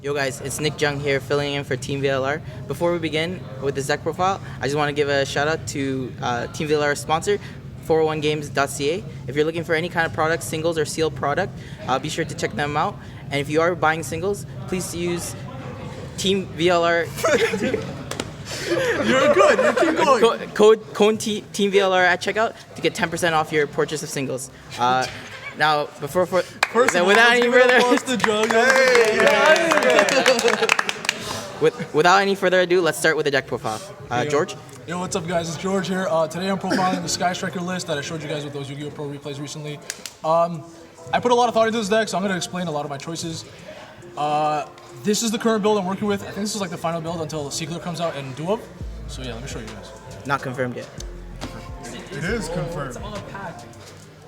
Yo guys, it's Nick Jung here filling in for TeamVLR. Before we begin with this deck profile, I just want to give a shout out to TeamVLR sponsor, 401games.ca. If you're looking for any kind of product, singles or sealed product, be sure to check them out. And if you are buying singles, please use TeamVLR. You're good. You keep going. Code TeamVLR at checkout to get 10% off your purchase of singles. Now, without any further ado, let's start with the deck profile. George? Yo, what's up, guys? It's George here. Today I'm profiling the Sky Striker list that I showed you guys with those Yu-Gi-Oh! Pro replays recently. I put a lot of thought into this deck, so I'm going to explain a lot of my choices. This is the current build I'm working with. I think this is like the final build until Seekler comes out in Duo. So yeah, let me show you guys. Not confirmed yet. It is confirmed.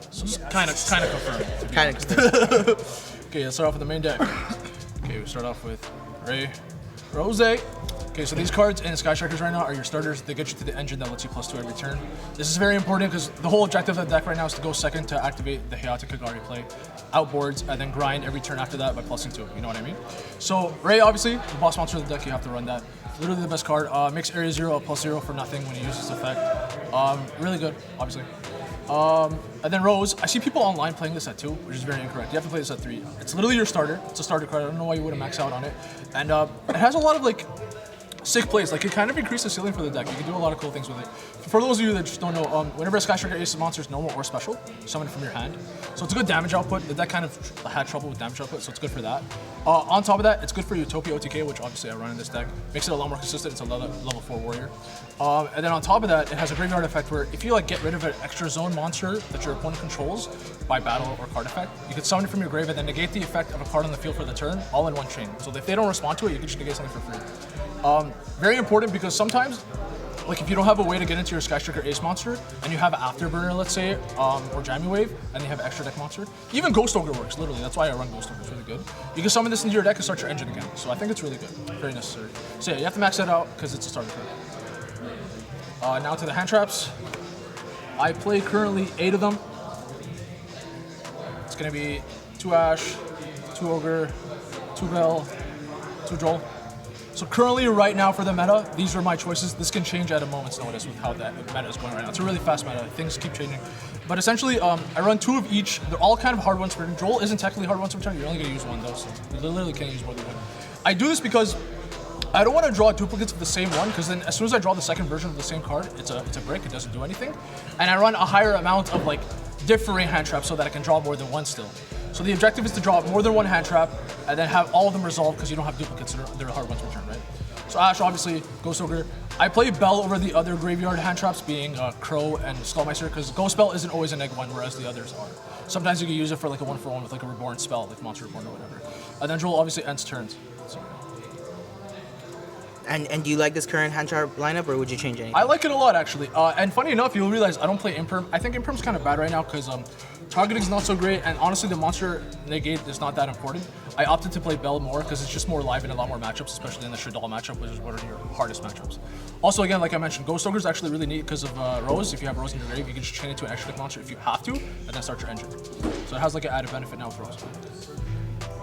So it's kind of confirmed. Kind of confirmed. Okay, let's start off with the main deck. Okay, we start off with Ray, Rose. Okay, so these cards in Sky Strikers right now are your starters. They get you to the engine that lets you +2 every turn. This is very important because the whole objective of the deck right now is to go second to activate the Hayate Kagari play, outboards, and then grind every turn after that by +2. You know what I mean? So Ray, obviously, the boss monster of the deck, you have to run that. Literally the best card. Makes Area 0 a +0 for nothing when you use this effect. Really good, obviously. And then Rose, I see people online playing this at 2, which is very incorrect. You have to play this at 3. It's literally your starter. It's a starter card. I don't know why you wouldn't max out on it. And it has a lot of like sick plays. Like it kind of increases the ceiling for the deck. You can do a lot of cool things with it. For those of you that just don't know, whenever a Sky Striker Ace monster is normal or special, summon it from your hand. So it's a good damage output. The deck kind of had trouble with damage output, so it's good for that. On top of that, it's good for Utopia OTK, which obviously I run in this deck. Makes it a lot more consistent. It's a level 4 warrior. And then on top of that, it has a graveyard effect where if you like get rid of an extra zone monster that your opponent controls by battle or card effect, you can summon it from your grave and then negate the effect of a card on the field for the turn, all in one chain. So if they don't respond to it, you can just negate something for free. Very important because sometimes, like if you don't have a way to get into your Sky Striker Ace monster and you have Afterburner, let's say, or Jammy Wave, and you have extra deck monster, even Ghost Ogre works, literally. That's why I run Ghost Ogre, it's really good. You can summon this into your deck and start your engine again. So I think it's really good, very necessary. So yeah, you have to max that out because it's a starter card. Now to the hand traps. I play currently 8 of them. It's gonna be 2 Ash, 2 Ogre, 2 Bell, 2 Joel. So currently, right now for the meta, these are my choices. This can change at a moment's notice with how that meta is going right now. It's a really fast meta. Things keep changing. But essentially, I run 2 of each. They're all kind of hard ones for return. Joel isn't technically hard ones for return. You're only going to use 1 though, so you literally can't use more than 1. I do this because I don't want to draw duplicates of the same one, because then as soon as I draw the second version of the same card, it's a brick. It doesn't do anything. And I run a higher amount of like differing hand traps so that I can draw more than 1 still. So the objective is to draw more than 1 hand trap and then have all of them resolved because you don't have duplicates. They're hard ones to return, right? So Ash, obviously, Ghost Ogre. I play Bell over the other graveyard hand traps, being Crow and Skullmeister, because Ghost Bell isn't always an egg 1, whereas the others are. Sometimes you can use it for like a 1-for-1 with like a Reborn spell, like Monster Reborn or whatever. And then Joel obviously ends turns. So. And do you like this current hand trap lineup, or would you change anything? I like it a lot, actually. And funny enough, you'll realize I don't play Imperm. I think Imperm's kind of bad right now because targeting's not so great, and honestly, the monster negate is not that important. I opted to play Bell more because it's just more live in a lot more matchups, especially in the Shadal matchup, which is one of your hardest matchups. Also, again, like I mentioned, Ghost Ogre is actually really neat because of Rose. If you have Rose in your grave, you can just chain it to an extra deck monster if you have to, and then start your engine. So it has like an added benefit now with Rose.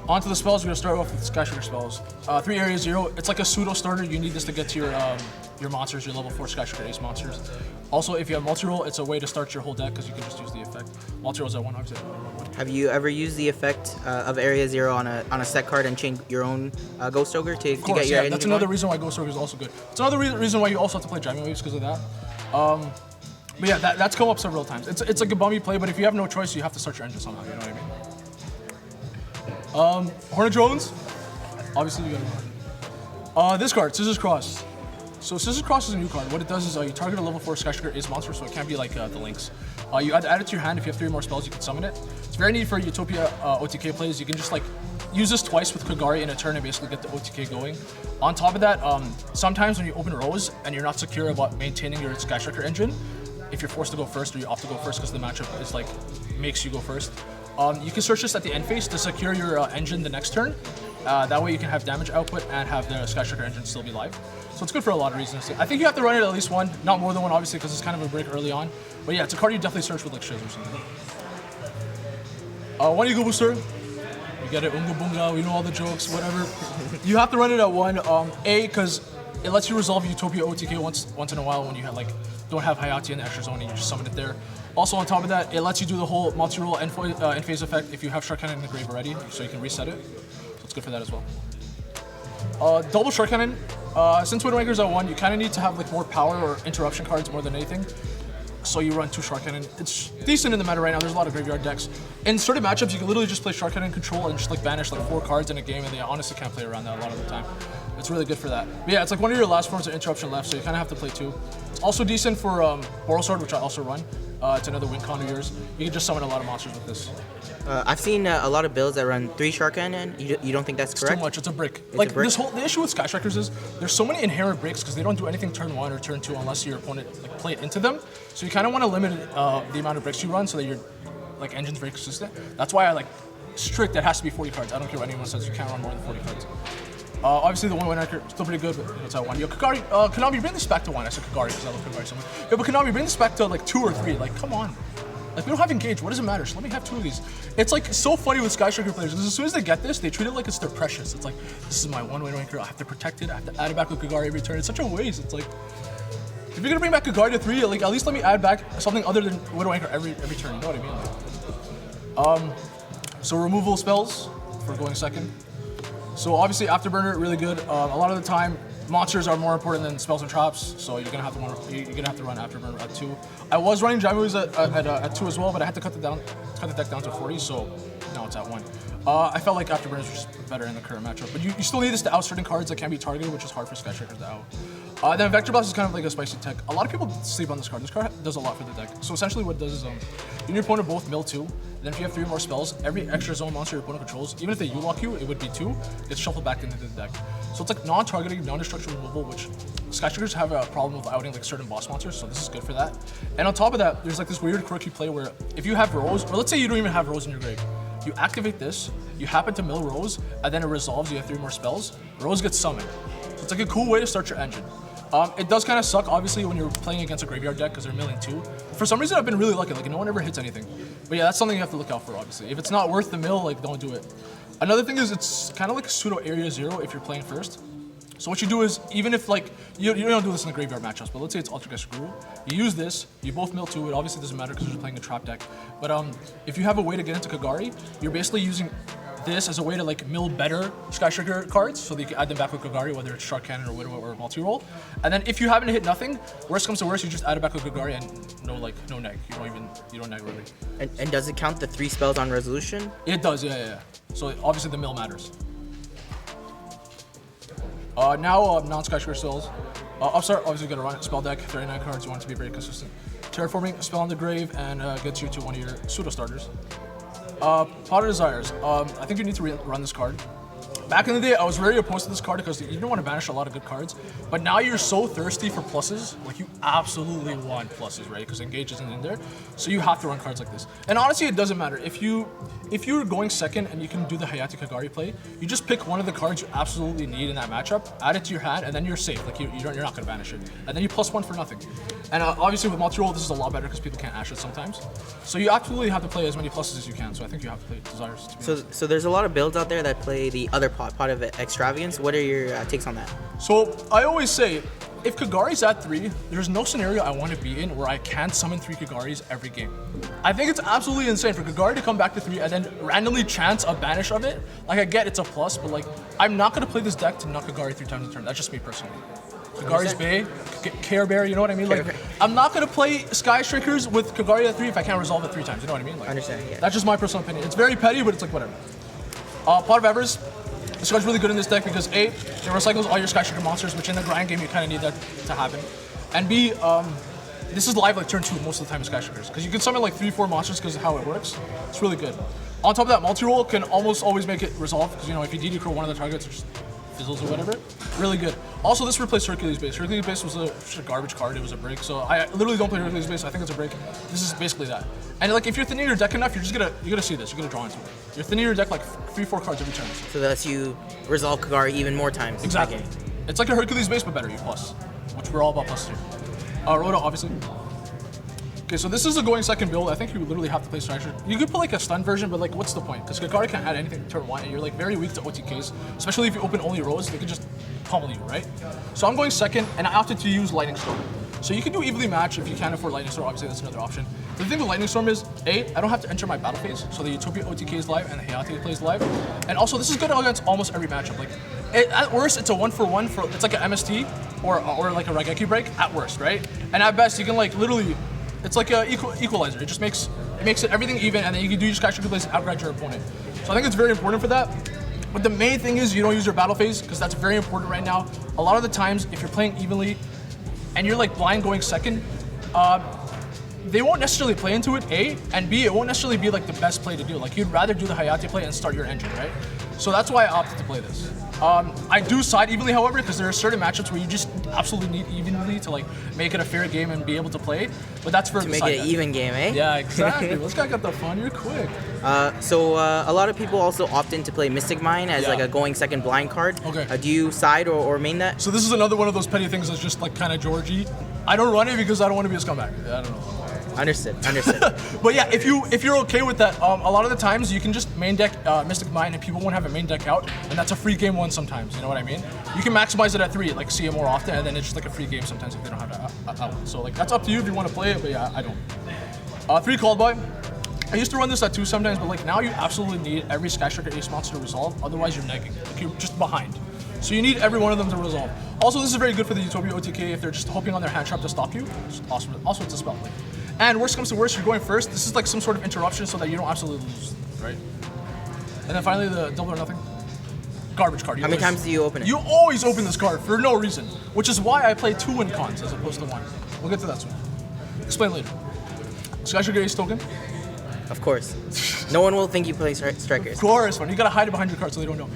On to the spells, we're going to start off with Sky Striker spells. 3 Area 0, it's like a pseudo starter. You need this to get to your monsters, your level 4 Sky Striker Ace monsters. Also, if you have multi-roll, it's a way to start your whole deck because you can just use the effect. Multi-roll is at 1, obviously. Have you ever used the effect of Area 0 on a set card and chain your own Ghost Ogre to get your engine that's another reason why Ghost Ogre is also good. It's another reason why you also have to play Jammy Waves because of that. But yeah, that's come up several times. It's like a bummy play, but if you have no choice, you have to start your engine somehow, you know what I mean? Hornet Drones, obviously you got this card, Scissors Cross. So Scissors Cross is a new card. What it does is you target a level 4 Sky Striker Ace monster, so it can't be like the Lynx. You add it to your hand. If you have 3 more spells, you can summon it. It's very neat for Utopia OTK plays. You can just like use this twice with Kagari in a turn and basically get the OTK going. On top of that, sometimes when you open Rose and you're not secure about maintaining your Sky Striker engine, if you're forced to go first or you opt to go first because the matchup is like makes you go first, you can search this at the end phase to secure your engine the next turn. That way you can have damage output and have the Sky Striker engine still be live. So it's good for a lot of reasons. I think you have to run it at least 1, not more than 1 obviously because it's kind of a break early on. But yeah, it's a card you definitely search with like Shiz or something. 1 Eagle Booster. You get it, Unga Bunga, we know all the jokes, whatever. You have to run it at 1. A, because it lets you resolve Utopia OTK once in a while when you have, don't have Hayate in the extra zone and you just summon it there. Also on top of that, it lets you do the whole multi-roll end phase effect if you have Shark Cannon in the grave already, so you can reset it. So it's good for that as well. Double Shark Cannon. Since Wind Waker's at 1, you kind of need to have more power or interruption cards more than anything. So you run 2 Shark Cannon. It's decent in the meta right now. There's a lot of graveyard decks. In certain matchups, you can literally just play Shark Cannon control and just banish 4 cards in a game, and they honestly can't play around that a lot of the time. It's really good for that. But yeah, it's one of your last forms of interruption left, so you kind of have to play 2. It's also decent for Boral Sword, which I also run. It's another win con of yours. You can just summon a lot of monsters with this. I've seen a lot of builds that run 3 Shark Cannon. You don't think that's correct? It's too much. It's a brick. It's a brick? The issue with Sky Strikers is there's so many inherent breaks because they don't do anything turn 1 or turn 2 unless your opponent played into them. So you kind of want to limit the amount of bricks you run so that your engine's very consistent. That's why I strict. It has to be 40 cards. I don't care what anyone says. You can't run more than 40 cards. Obviously, the 1 Wind Waker still pretty good, but it's at 1. Yo, Kagari, Konami, bring this back to 1. I said Kagari because I love Kagari so much. Yo, but Konami, bring this back to 2 or 3. Come on. We don't have engage. What does it matter? So let me have 2 of these. It's so funny with Sky Striker players because as soon as they get this, they treat it like it's their precious. It's this is my 1 Wind Waker. I have to protect it. I have to add it back with Kagari every turn. It's such a waste. It's if you're gonna bring back Kagari to 3, at least let me add back something other than Wind Waker every turn. You know what I mean? So removal spells for going second. So obviously Afterburner really good. A lot of the time monsters are more important than spells and traps, so you're gonna have to run Afterburner at 2. I was running Jaimu's at 2 as well, but I had to cut the deck down to 40, so now it's at 1. I felt like Afterburner is just better in the current matchup, but you still need this to out certain cards that can be targeted, which is hard for Sky Strikers to out. Then Vector Blast is kind of a spicy tech. A lot of people sleep on this card. This card does a lot for the deck. So essentially what it does is you and your opponent both mill 2, and then if you have 3 more spells, every extra zone monster your opponent controls, even if they U-lock you, it would be 2, gets shuffled back into the deck. So it's non-targeting, non-destructive removal, which Sky Strikers have a problem with outing certain boss monsters, so this is good for that. And on top of that, there's this weird quirky play where if you have Rose, or let's say you don't even have Rose in your grave, you activate this, you happen to mill Rose, and then it resolves, you have 3 more spells, Rose gets summoned. So it's a cool way to start your engine. It does kind of suck, obviously, when you're playing against a graveyard deck because they're milling 2. For some reason, I've been really lucky. No one ever hits anything. But yeah, that's something you have to look out for, obviously. If it's not worth the mill, don't do it. Another thing is it's kind of like a pseudo area 0 if you're playing first. So what you do is, even if you don't do this in the graveyard matchups, but let's say it's Altergeist Guru, you use this, you both mill 2. It obviously doesn't matter because you're playing a trap deck. But if you have a way to get into Kagari, you're basically using this as a way to mill better Sky Striker cards, so that you can add them back with Kagari, whether it's Shark Cannon or Widow or multi-roll. And then if you happen to hit nothing, worst comes to worst, you just add it back with Kagari and no neg. You don't neg really. And does it count the 3 spells on resolution? It does, yeah. So obviously the mill matters. Now non-Sky Striker spells. Upstart, obviously you gotta run spell deck, 39 cards, you want it to be very consistent. Terraforming, spell on the grave, and gets you to one of your pseudo starters. Pot of Desires. I think you need to run this card. Back in the day, I was very opposed to this card because you didn't want to banish a lot of good cards. But now you're so thirsty for pluses, you absolutely want pluses, right? Because Engage isn't in there, so you have to run cards like this. And honestly, it doesn't matter if you're going second and you can do the Hayate Kagari play. You just pick one of the cards you absolutely need in that matchup, add it to your hand, and then you're safe. You're not going to banish it, and then you +1 for nothing. And obviously with multi-roll, this is a lot better because people can't ash it sometimes. So you absolutely have to play as many pluses as you can. So I think you have to play Desires. So there's a lot of builds out there that play the other pot of Extravagance. What are your takes on that? So I always say, if Kagari's at 3, there's no scenario I want to be in where I can't summon 3 Kagaris every game. I think it's absolutely insane for Kagari to come back to 3 and then randomly chance a banish of it. I get it's a plus, but I'm not going to play this deck to knock Kagari 3 times a turn. That's just me personally. Kagari's Bay, Care Bear, you know what I mean? I'm not going to play Sky Strikers with Kagari at 3 if I can't resolve it 3 times, you know what I mean? Understand, yeah. That's just my personal opinion. It's very petty, but it's whatever. Pot of Evers. This card's really good in this deck because A, it recycles all your Sky Striker monsters, which in the grind game you kind of need that to happen. And B, this is live turn 2 most of the time in Sky Strikers because you can summon 3-4 monsters because of how it works. It's really good. On top of that, multi-roll can almost always make it resolve because if you DD curl one of the targets, it just fizzles or whatever. Really good. Also, this replaced Hercules Base. Hercules Base was a garbage card. It was a break. So I literally don't play Hercules Base. I think it's a break. This is basically that. And if you're thinning your deck enough, you're gonna see this. You're gonna draw into it. You're thinning your deck 3-4 cards every turn. So that's you resolve Kagari even more times. Exactly. It's like a Hercules Base but better. You plus, which we're all about plus here. Rhoda, obviously. Okay, so this is a going second build. I think you literally have to play Striker. You could put like a stun version, but like, what's the point? Because Kakari can't add anything to turn 1, and you're like very weak to OTKs, especially if you open only Rose, they could just pummel you, right? So I'm going second, and I opted to use Lightning Storm. So you can do evenly match if you can't afford Lightning Storm, obviously that's another option. The thing with Lightning Storm is, A, I don't have to enter my battle phase, so the Utopia OTK is live and the Hayate plays live. And also, this is good against almost every matchup. Like, at worst, it's a 1-for-1 for, it's like an MST or like a Raigeki break, at worst, right? And at best, you can like literally, it's like a equalizer. It just makes it everything even, and then you can do your Sky Striker plays and outgrad your opponent. So I think it's very important for that. But the main thing is you don't use your battle phase, because that's very important right now. A lot of the times, if you're playing evenly, and you're like blind going second, they won't necessarily play into it, A, and B, it won't necessarily be like the best play to do. Like you'd rather do the Hayate play and start your engine, right? So that's why I opted to play this. I do side evenly, however, because there are certain matchups where you just absolutely need evenly to like make it a fair game and be able to play. But that's for To the make side it an deck. even game, eh? Yeah, exactly. Let's get the fun. You're quick. So a lot of people also opt in to play Mystic Mine as Yeah. like a going second blind card. Okay. Do you side or main that? So this is another one of those petty things that's just like kind of Georgie. I don't run it because I don't want to be a scumbag. I don't know. Understood. But yeah, if you're okay with that, a lot of the times you can just main deck Mystic Mine and people won't have a main deck out, and that's a free game one sometimes. You know what I mean? You can maximize it at 3, like see it more often, and then it's just like a free game sometimes if they don't have that out. So like that's up to you if you want to play it, but yeah, I don't. 3 called by. I used to run this at 2 sometimes, but like now you absolutely need every Sky Striker Ace monster to resolve, otherwise you're negging. Like you're just behind. So you need every one of them to resolve. Also, this is very good for the Utopia OTK if they're just hoping on their hand trap to stop you. It's awesome. Also, it's a spell. Like, and worst comes to worst, you're going first. This is like some sort of interruption so that you don't absolutely lose, right? And then finally, the double or nothing. Garbage card. How many times do you open it? You always open this card for no reason, which is why I play 2 win cons as opposed to 1. We'll get to that soon. Explain later. Sky Striker Ace token. Of course. No one will think you play strikers. Of course, man. You gotta hide it behind your card so they don't know.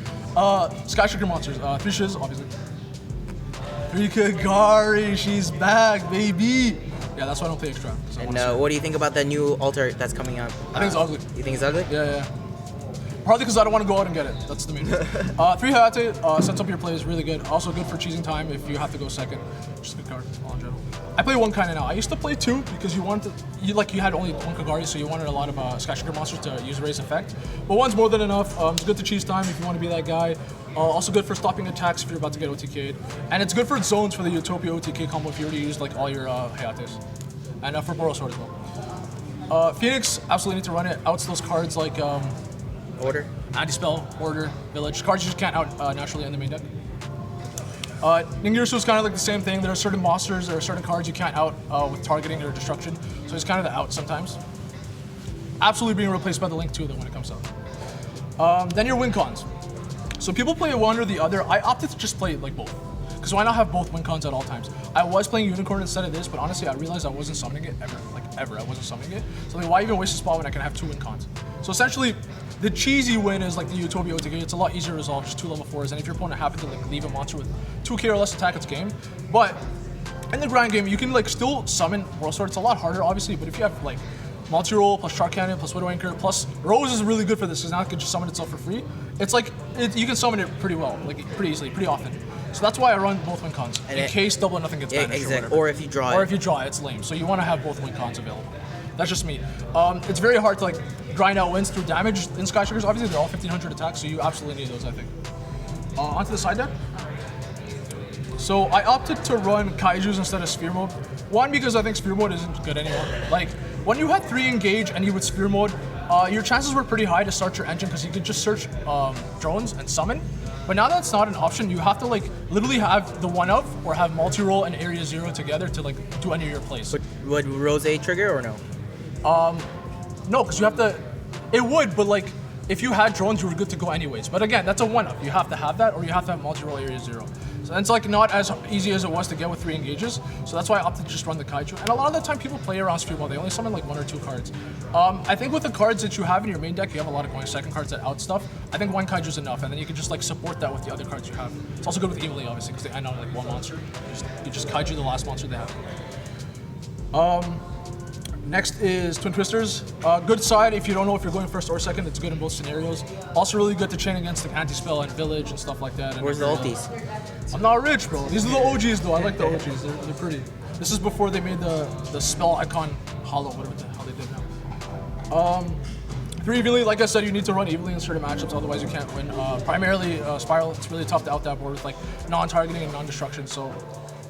Sky Striker monsters. 3 shiz, obviously. 3 Kagari, she's back, baby. Yeah, that's why I don't play extra. So And what do you think about the new altar that's coming up? I think it's ugly. You think it's ugly? Yeah. Partly because I don't want to go out and get it. That's the main reason. 3 Hayate, sets up your plays really good. Also good for cheesing time if you have to go second. Just a good card, all in general. I play 1 kind of now. I used to play 2 because you had only 1 Kagari, so you wanted a lot of Sky Striker monsters to use Raise effect. But 1's more than enough. It's good to cheese time if you want to be that guy. Also good for stopping attacks if you're about to get OTK'd. And it's good for zones for the Utopia OTK combo if you already used like all your Hayates. And for Boros Sword as well. Phoenix, absolutely need to run it. Outs those cards like Order? Anti-Spell, Order, Village. Cards you just can't out naturally in the main deck. Ningirsu is kind of like the same thing. There are certain monsters, there are certain cards you can't out with targeting or destruction. So it's kind of the out sometimes. Absolutely being replaced by the Link 2 though when it comes out. Then your win cons. So people play one or the other. I opted to just play like both. Because why not have both win cons at all times? I was playing Unicorn instead of this, but honestly I realized I wasn't summoning it ever. I wasn't summoning it. So like, why even waste a spot when I can have 2 win cons? So essentially, the cheesy win is like the Utopia OTK. It's a lot easier to resolve, just 2 level 4s. And if your opponent happens to like leave a monster with 2k or less attack, it's game. But in the grind game, you can like still summon World Sword. It's a lot harder, obviously, but if you have like multi-roll plus Shark Cannon plus Widow Anchor plus Rose is really good for this because now it can just summon itself for free. It's like you can summon it pretty well, like pretty easily, pretty often. So that's why I run both win cons in case double or nothing gets banished. Exactly. Or if you draw Or if you draw it, it's lame. So you want to have both win cons available. That's just me. It's very hard to like grind out wins through damage in Sky Strikers. Obviously, they're all 1500 attacks, so you absolutely need those, I think. Onto the side deck. So I opted to run Kaijus instead of Sphere Mode. 1, because I think Sphere Mode isn't good anymore. Like, when you had 3 engage and you would Sphere Mode, your chances were pretty high to start your engine because you could just search drones and summon. But now that's not an option. You have to like literally have the 1-up or have multi-roll and Area 0 together to like do any of your plays. But would Rose trigger or no? No, because you have to. It would, but like if you had drones, you were good to go anyways. But again, that's a 1-up. You have to have that, or you have to have multi-roll Area 0. So it's like not as easy as it was to get with 3 engages. So that's why I opted to just run the Kaiju. And a lot of the time, people play around Sphere Mode. They only summon like 1 or 2 cards. I think with the cards that you have in your main deck, you have a lot of going second cards that out stuff. I think 1 Kaiju is enough, and then you can just like support that with the other cards you have. It's also good with Evilly, obviously, because they end on like 1 monster. You just Kaiju the last monster they have. Next is Twin Twisters. Good side if you don't know if you're going first or second. It's good in both scenarios. Also really good to chain against the anti-spell and village and stuff like that. And Where's the ultis? I'm not rich, bro. These are the OGs though. I like the OGs. They're pretty. This is before they made the spell icon hollow, whatever the hell they did now. 3 evenly, like I said, you need to run evenly in certain matchups, otherwise you can't win. Primarily Spiral, it's really tough to out that board with like non-targeting and non-destruction, so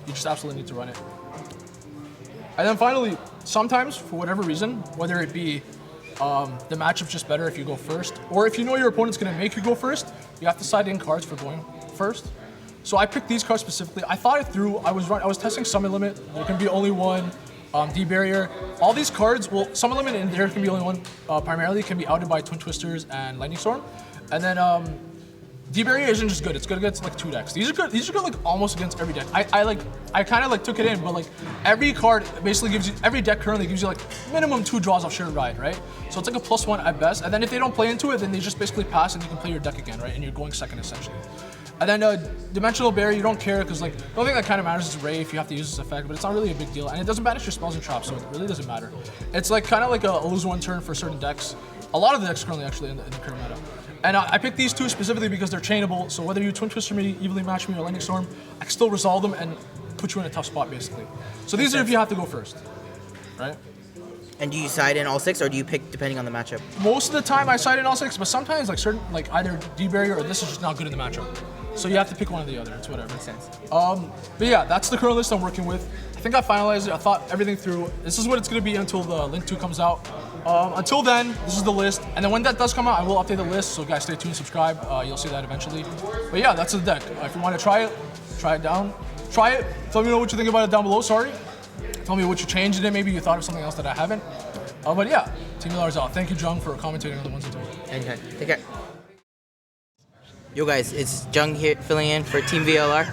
you just absolutely need to run it. And then finally, sometimes, for whatever reason, whether it be the matchup's just better if you go first, or if you know your opponent's gonna make you go first, you have to side in cards for going first. So I picked these cards specifically. I thought it through. I was testing Summon Limit. There can be only one. D-Barrier. All these cards, well, Summon Limit and there can be only one. Primarily can be outed by Twin Twisters and Lightning Storm. And then D-Barrier isn't just good. It's good against like 2 decks. These are good like almost against every deck. I kind of like took it in, but like every card basically gives you, every deck currently gives you like minimum 2 draws off Shared Ride, right? So it's like a +1 at best. And then if they don't play into it, then they just basically pass and you can play your deck again, right? And you're going second essentially. And then Dimensional Barrier, you don't care because like the only thing that kind of matters is Ray if you have to use this effect, but it's not really a big deal. And it doesn't banish your spells and traps, so it really doesn't matter. It's like kind of like a lose 1 turn for certain decks. A lot of the decks currently actually in the current meta. And I picked these 2 specifically because they're chainable, so whether you Twin Twister me, evenly match me, or Lightning Storm, I can still resolve them and put you in a tough spot basically. So these are if you have to go first, right? And do you side in all 6, or do you pick depending on the matchup? Most of the time I side in all 6, but sometimes like certain, like either D-Barrier or this is just not good in the matchup. So you have to pick one or the other, it's whatever. Makes sense. But yeah, that's the current list I'm working with. I think I finalized it, I thought everything through. This is what it's gonna be until the Link 2 comes out. Until then, this is the list. And then when that does come out, I will update the list, so guys stay tuned, subscribe, you'll see that eventually. But yeah, that's the deck. If you wanna try it down. Try it, let me know what you think about it down below, sorry. Tell me what you changed in it, maybe you thought of something else that I haven't. But yeah, TeamVLR is out. Thank you, Jung, for commentating on the ones and twos. Anytime. Take care. Yo guys, it's Jung here filling in for TeamVLR.